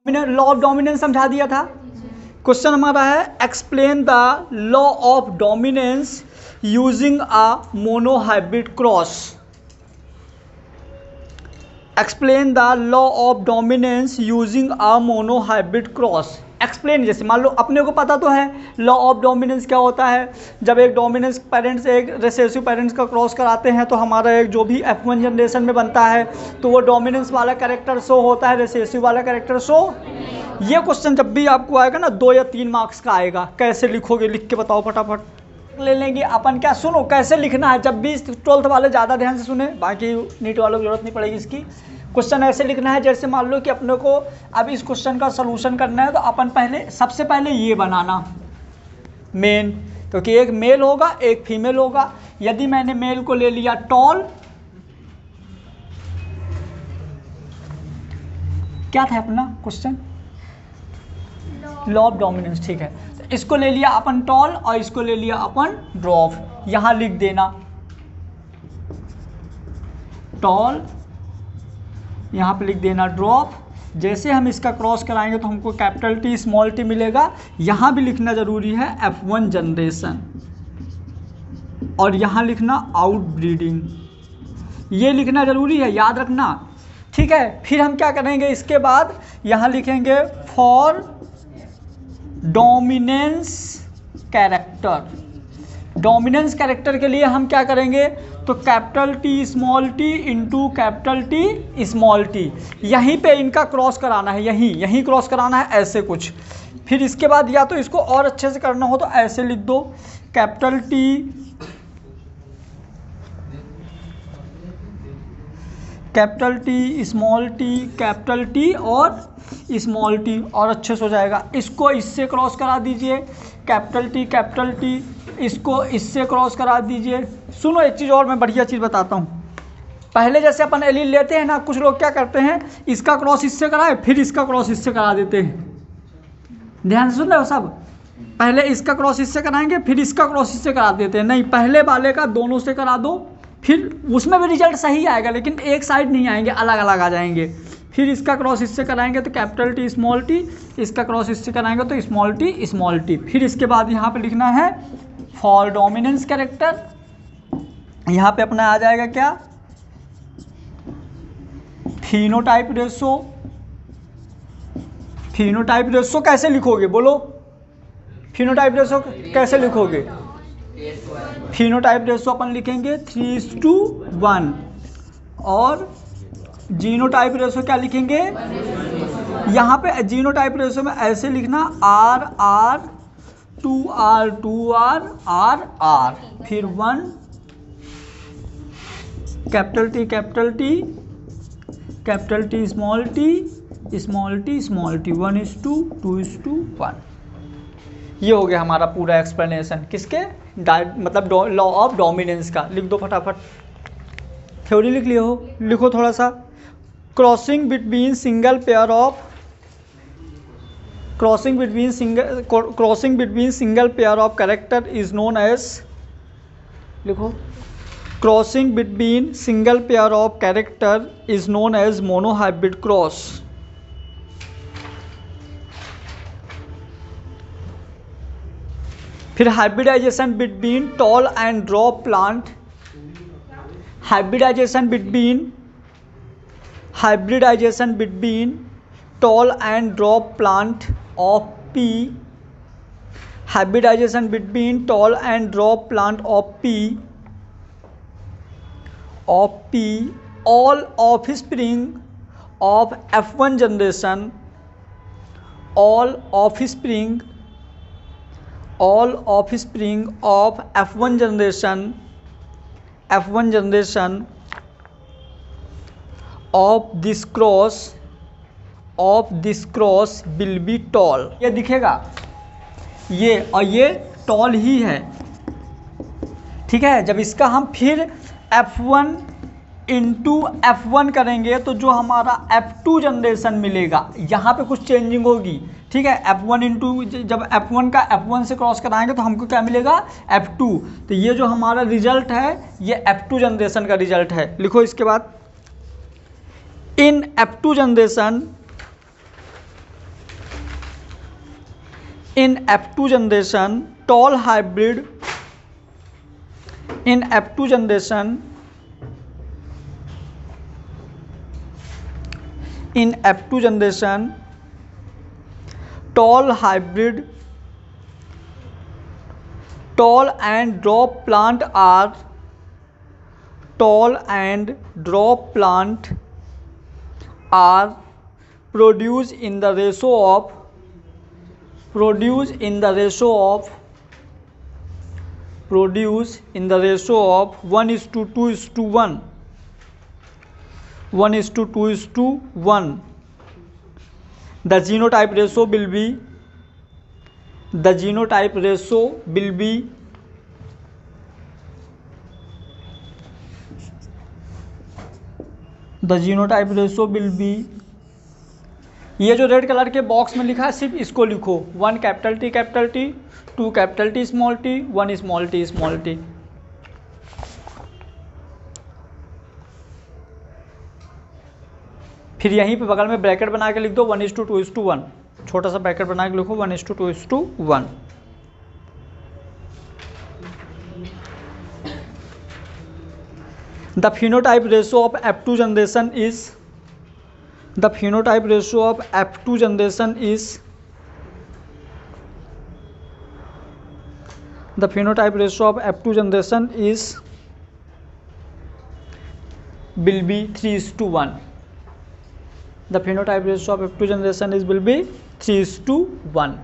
Law of dominance समझा दिया था। क्वेश्चन हमारा है explain the law of dominance using a monohybrid cross. Explain the law of dominance using a monohybrid cross. Explain, जैसे मान लो अपने को पता तो है लॉ ऑफ डोमिनेंस क्या होता है। जब एक डोमिनेंस पेरेंट्स एक रिसेसिव पेरेंट्स का क्रॉस कराते हैं तो हमारा एक जो भी F1 जनरेशन में बनता है तो वो डोमिनेंस वाला कैरेक्टर शो होता है, रिसेसिव वाला कैरेक्टर शो। ये क्वेश्चन जब भी आपको आएगा ना 2 या 3 मार्क्स का आएगा। कैसे लिखोगे, लिख के बताओ फटाफट। ले लेंगे अपन, क्या सुनो कैसे लिखना है। जब भी 12th वाले ज़्यादा ध्यान से सुने, बाकी नीट वालों को जरूरत नहीं पड़ेगी इसकी। क्वेश्चन ऐसे लिखना है जैसे मान लो कि अपने को अब इस क्वेश्चन का सलूशन करना है तो अपन सबसे पहले ये बनाना मेन, क्योंकि एक मेल होगा एक फीमेल होगा। यदि मैंने मेल को ले लिया टॉल, क्या था अपना क्वेश्चन, लॉ ऑफ डोमिनेंस, ठीक है। तो इसको ले लिया अपन टॉल और इसको ले लिया अपन ड्रॉप। यहां लिख देना टॉल, यहाँ पे लिख देना ड्रॉप। जैसे हम इसका क्रॉस कराएंगे तो हमको कैपिटल टी स्मॉल टी मिलेगा। यहाँ भी लिखना जरूरी है F1 जनरेशन, और यहाँ लिखना आउट ब्रीडिंग, ये लिखना जरूरी है, याद रखना, ठीक है। फिर हम क्या करेंगे, इसके बाद यहाँ लिखेंगे for dominance character. Dominance character के लिए हम क्या करेंगे, तो capital T small T into capital T small T, यहीं पे इनका क्रॉस कराना है, यहीं क्रॉस कराना है, ऐसे कुछ। फिर इसके बाद या तो इसको और अच्छे से करना हो तो ऐसे लिख दो capital T small T capital T और स्मॉल टी, और अच्छे से हो जाएगा। इसको इससे क्रॉस करा दीजिए कैपिटल टी, इसको इससे क्रॉस करा दीजिए। सुनो एक चीज़ और मैं बढ़िया चीज़ बताता हूँ। पहले जैसे अपन एलील लेते हैं ना, कुछ लोग क्या करते हैं, इसका क्रॉस इससे कराए फिर इसका क्रॉस इससे करा देते हैं। ध्यान से सुन रहे हो सब, पहले इसका क्रॉस इससे कराएंगे फिर इसका क्रॉस इससे करा देते हैं। नहीं, पहले वाले का दोनों से करा दो, फिर उसमें भी रिजल्ट सही आएगा, लेकिन एक साइड नहीं आएंगे, अलग अलग आ जाएंगे। फिर इसका क्रॉस इससे कराएंगे तो कैपिटल टी स्मॉल टी, इसका क्रॉस इससे कराएंगे तो स्मॉल टी। फिर इसके बाद यहाँ पे लिखना है फॉर डोमिनेंस कैरेक्टर। यहाँ पे अपना आ जाएगा क्या, फिनोटाइप रेशो। फिनोटाइप रेशो कैसे लिखोगे बोलो, फिनोटाइप रेशो कैसे लिखोगे। फिनोटाइप रेशो अपन लिखेंगे 3:1, और जीनोटाइप रेशो क्या लिखेंगे, यहाँ पे जीनोटाइप रेशो में ऐसे लिखना RR 2R 2R RR, फिर 1 कैपिटल टी स्मॉल टी 1:2:1। ये हो गया हमारा पूरा एक्सप्लेनेशन किसके, मतलब लॉ ऑफ डोमिनेंस का। लिख दो फटाफट, थ्योरी लिख लियो हो, लिखो थोड़ा सा। Crossing between single pair of character is known as, लिखो crossing between single pair of character is known as monohybrid cross. फिर hybridization between tall and drop plant, hybridization between tall and drop plant of P, hybridization between tall and drop plant of P, all offspring of F1 generation, all offspring of F1 generation of this cross will be tall। ये दिखेगा, ये और ये toll ही है, ठीक है। जब इसका हम फिर F1 इंटू F1 करेंगे तो जो हमारा F2 जनरेशन मिलेगा, यहाँ पे कुछ चेंजिंग होगी, ठीक है। F1 इंटू जब F1 का F1 से क्रॉस कराएंगे तो हमको क्या मिलेगा, F2। तो ये जो हमारा रिजल्ट है ये F2 जनरेशन का रिजल्ट है। लिखो इसके बाद, इन F2 generation in F2 generation tall hybrid in F2 generation in F2 generation tall hybrid tall and drop plant are tall and drop plant are produced in the ratio of produce in the ratio of 1:2:1 1:2:1. The genotype ratio will be the genotype ratio will be ये जो red colour के box में लिखा है सिर्फ इसको लिखो, 1 capital T 2 capital T small t 1 small t। फिर यहीं पे बगल में ब्रैकेट बना के लिख दो 1:2:1, छोटा सा ब्रैकेट बना के लिखो 1:2:1। The phenotype ratio of F2 generation is the phenotype ratio of F2 generation is the phenotype ratio of F2 generation is will be 3:1. The phenotype ratio of F2 generation is will be 3:1.